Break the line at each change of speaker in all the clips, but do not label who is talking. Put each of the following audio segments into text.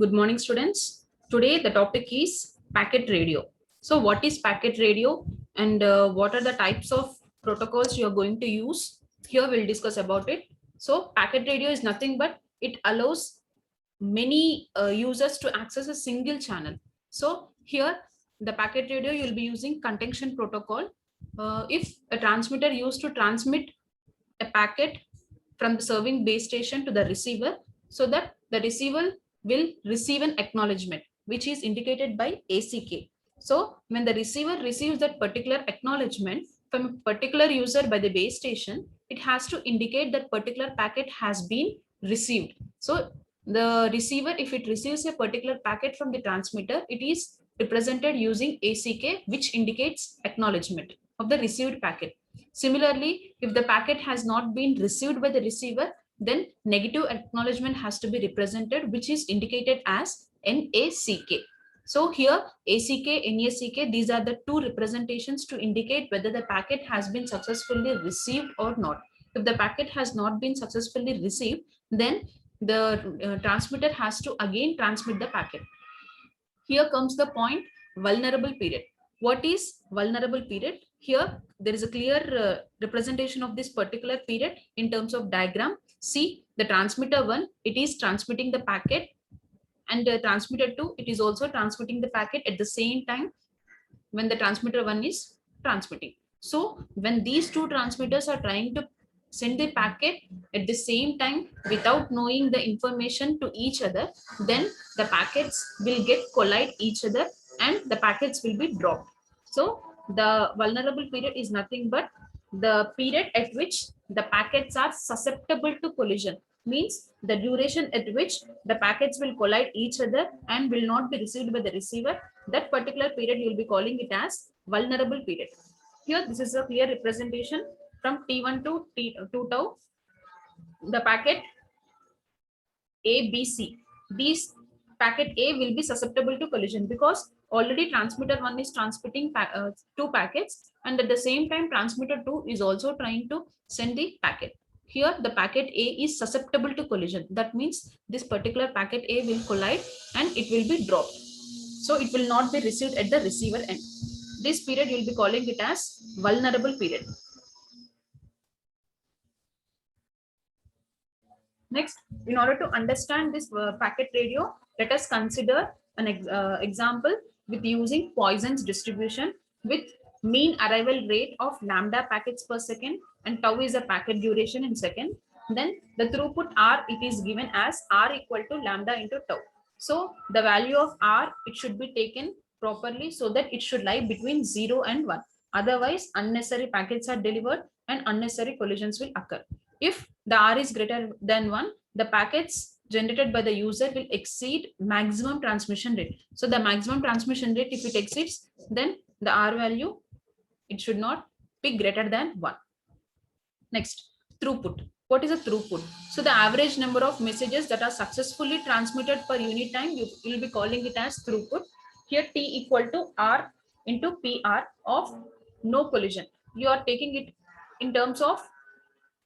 Good morning, students. Today the topic is packet radio. So what is packet radio and what are the types of protocols you are going to use? Here we'll discuss about it. So packet radio is nothing but it allows many users to access a single channel. So here the packet radio you'll be using contention protocol. If a transmitter used to transmit a packet from the serving base station to the receiver, so that the receiver will receive an acknowledgement which is indicated by ACK. So when the receiver receives that particular acknowledgement from a particular user by the base station, it has to indicate that particular packet has been received. So the receiver, if it receives a particular packet from the transmitter, it is represented using ACK, which indicates acknowledgement of the received packet. Similarly, if the packet has not been received by the receiver, then negative acknowledgement has to be represented, which is indicated as NACK. So here ACK, NACK, these are the two representations to indicate whether the packet has been successfully received or not. If the packet has not been successfully received, then the transmitter has to again transmit the packet. Here comes the point, vulnerable period. What is vulnerable period? Here there is a clear representation of this particular period in terms of diagram. See the transmitter 1, it is transmitting the packet, and transmitter 2, it is also transmitting the packet at the same time when the transmitter 1 is transmitting. So when these two transmitters are trying to send the packet at the same time without knowing the information to each other, then the packets will get collide each other and the packets will be dropped. So the vulnerable period is nothing but the period at which the packets are susceptible to collision, means the duration at which the packets will collide each other and will not be received by the receiver. That particular period you will be calling it as vulnerable period. Here this is a clear representation from T1 to T2 tau. The packet A, B, C, these packet A will be susceptible to collision because already transmitter 1 is transmitting two packets, and at the same time transmitter 2 is also trying to send the packet. Here the packet A is susceptible to collision. That means this particular packet A will collide and it will be dropped. So it will not be received at the receiver end. This period you will be calling it as vulnerable period. Next, in order to understand this packet radio, let us consider an example with using Poisson's distribution with mean arrival rate of lambda packets per second and tau is a packet duration in second. Then the throughput R, it is given as R equal to lambda into tau. So the value of R, it should be taken properly so that it should lie between 0 and 1. Otherwise, unnecessary packets are delivered and unnecessary collisions will occur. If the R is greater than 1, the packets generated by the user will exceed maximum transmission rate. So the maximum transmission rate, if it exceeds, then the R value, it should not be greater than 1. Next, throughput. What is a throughput? So the average number of messages that are successfully transmitted per unit time, you will be calling it as throughput. Here T equal to R into PR of no collision. You are taking it in terms of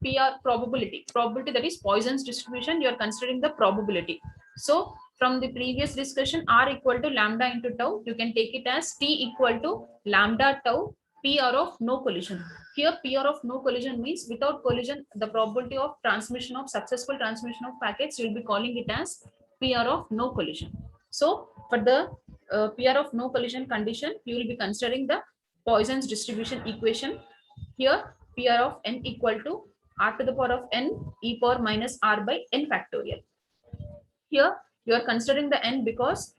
PR probability, that is Poisson's distribution, you are considering the probability. So from the previous discussion, R equal to lambda into tau, you can take it as T equal to lambda tau PR of no collision. Here PR of no collision means without collision, the probability of transmission of successful transmission of packets, you will be calling it as PR of no collision. So for the PR of no collision condition, you will be considering the Poisson's distribution equation. Here PR of n equal to R to the power of n e power minus R by n factorial. Here you are considering the n because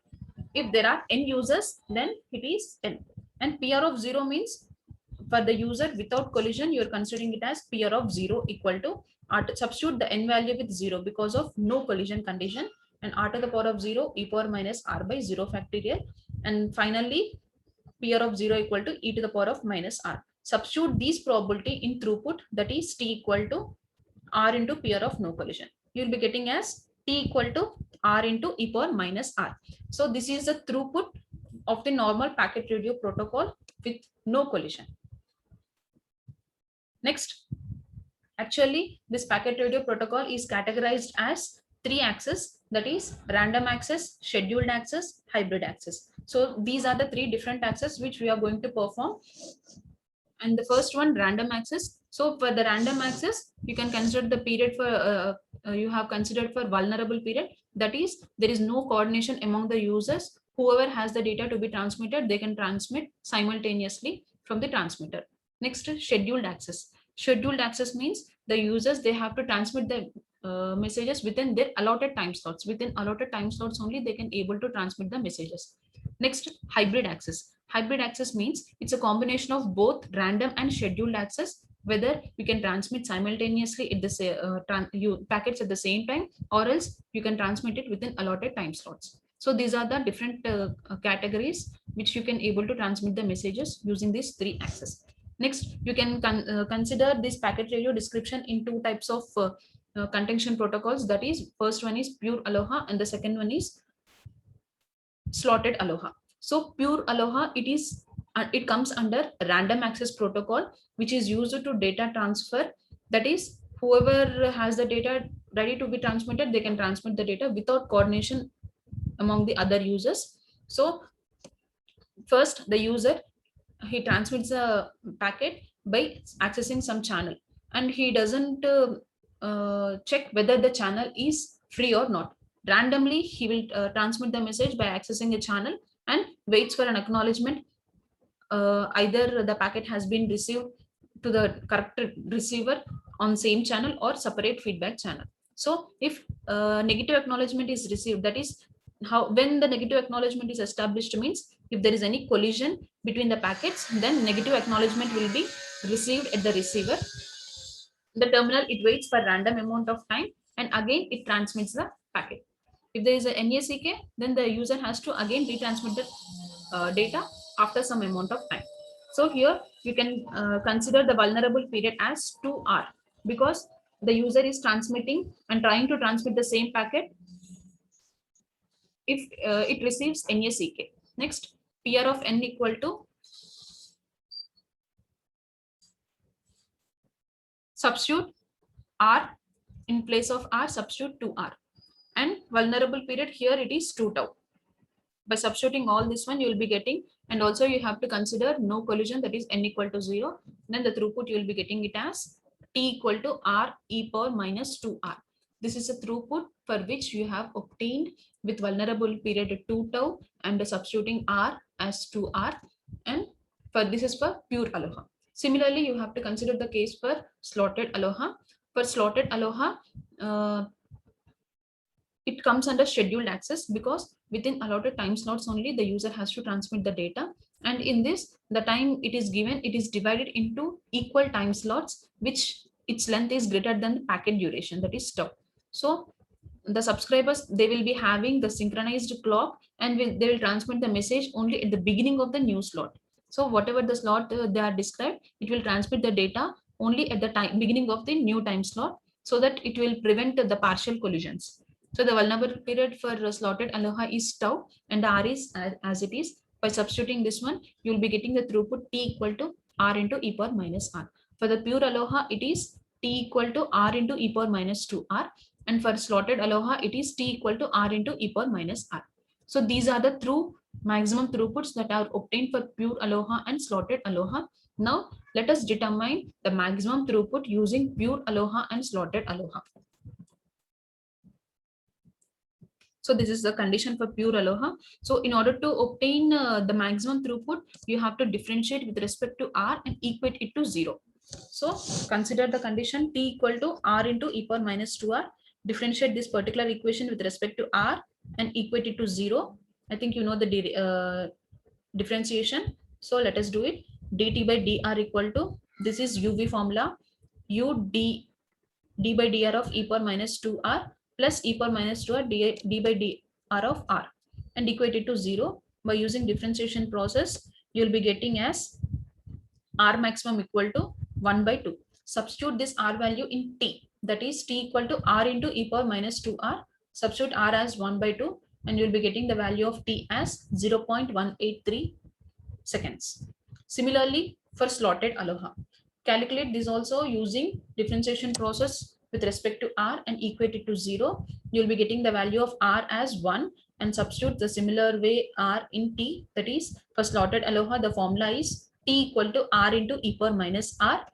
if there are n users, then it is n. And PR of 0 means for the user without collision, you are considering it as PR of 0 equal to R to substitute the n value with 0 because of no collision condition, and R to the power of 0 e power minus R by 0 factorial. And finally, PR of 0 equal to e to the power of minus R. Substitute these probability in throughput, that is T equal to R into PR of no collision. You will be getting as T equal to R into e power minus R. So this is the throughput of the normal packet radio protocol with no collision. Next, actually this packet radio protocol is categorized as 3 axes. that is random access, scheduled access, hybrid access. So these are the three different access which we are going to perform. And the first one, random access. So for the random access, you can consider the period for you have considered for vulnerable period. That is, there is no coordination among the users. Whoever has the data to be transmitted, they can transmit simultaneously from the transmitter. Next is scheduled access. Scheduled access means the users, they have to transmit the messages within their allotted time slots. Within allotted time slots only they can able to transmit the messages. Next, hybrid access. Hybrid access means it's a combination of both random and scheduled access, whether we can transmit simultaneously at the packets at the same time, or else you can transmit it within allotted time slots. So these are the different categories which you can able to transmit the messages using these three access. Next, you can consider this packet radio description in two types of contention protocols. That is, first one is pure aloha and the second one is slotted aloha. So pure aloha, it comes under random access protocol, which is used to data transfer. That is, whoever has the data ready to be transmitted, they can transmit the data without coordination among the other users. So first, the user, he transmits a packet by accessing some channel, and he doesn't check whether the channel is free or not. Randomly he will transmit the message by accessing a channel and waits for an acknowledgement. Either the packet has been received to the correct receiver on same channel or separate feedback channel. So if negative acknowledgement is received, that is how, when the negative acknowledgement is established means if there is any collision between the packets, then negative acknowledgement will be received at the receiver. The terminal, it waits for random amount of time and again it transmits the packet. If there is a NACK, then the user has to again retransmit the data after some amount of time. So here you can consider the vulnerable period as 2R, because the user is transmitting and trying to transmit the same packet if it receives NACK. Next, PR of n equal to substitute R in place of R, substitute 2R. And vulnerable period, here it is 2 tau. By substituting all this one, you will be getting, and also you have to consider no collision, that is n equal to 0. Then the throughput, you will be getting it as T equal to R e power minus 2R. This is a throughput for which you have obtained with vulnerable period 2 tau and substituting R as 2R. And for this is for pure aloha. Similarly, you have to consider the case for slotted aloha. For slotted aloha, it comes under scheduled access, because within allotted time slots only the user has to transmit the data. And in this, the time it is given, it is divided into equal time slots, which its length is greater than the packet duration, that is tau. So the subscribers, they will be having the synchronized clock, and they will transmit the message only at the beginning of the new slot. So whatever the slot they are described, it will transmit the data only at the beginning of the new time slot, so that it will prevent the partial collisions. So the vulnerable period for slotted aloha is tau and the R is as it is. By substituting this one, you will be getting the throughput T equal to R into e power minus R. For the pure aloha, it is T equal to R into e power minus 2R. And for slotted aloha, it is T equal to R into e power minus R. So these are the true maximum throughputs that are obtained for pure aloha and slotted aloha. Now let us determine the maximum throughput using pure aloha and slotted aloha. So this is the condition for pure aloha. So in order to obtain the maximum throughput, you have to differentiate with respect to R and equate it to 0. So consider the condition T equal to R into e power minus 2R. Differentiate this particular equation with respect to R and equate it to 0. I think you know the differentiation. So let us do it. dt by dr equal to, this is UV formula, u d by dr of e power minus 2R plus e power minus 2R d by dr of R, and equate it to 0. By using differentiation process, you will be getting as R maximum equal to 1 by 2. Substitute this R value in T, that is T equal to R into e power minus 2R. Substitute R as 1 by 2 and you will be getting the value of T as 0.183 seconds. Similarly, for slotted aloha, calculate this also using differentiation process with respect to R and equate it to 0, you'll be getting the value of R as 1 and substitute the similar way R in T. That is, for slotted aloha, the formula is T equal to R into e power minus R.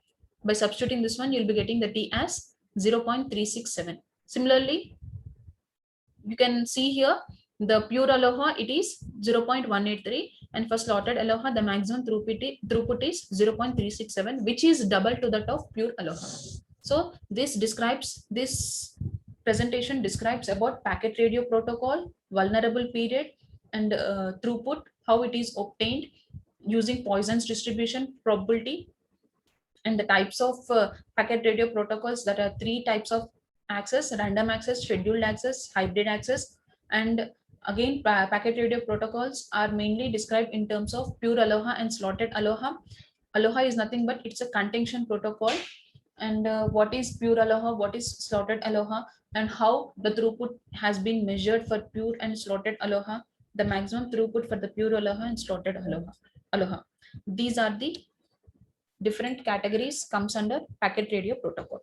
By substituting this one, you'll be getting the T as 0.367. Similarly, you can see here the pure aloha, it is 0.183, and for slotted aloha, the maximum throughput is 0.367, which is double to that of pure aloha. So this presentation describes about packet radio protocol, vulnerable period, and throughput, how it is obtained using Poisson's distribution probability, and the types of packet radio protocols. That are three types of access: random access, scheduled access, hybrid access. And again, packet radio protocols are mainly described in terms of pure aloha and slotted aloha. Aloha is nothing but it's a contention protocol. And what is pure aloha, what is slotted aloha, and how the throughput has been measured for pure and slotted aloha, the maximum throughput for the pure aloha and slotted aloha. These are the different categories comes under packet radio protocol.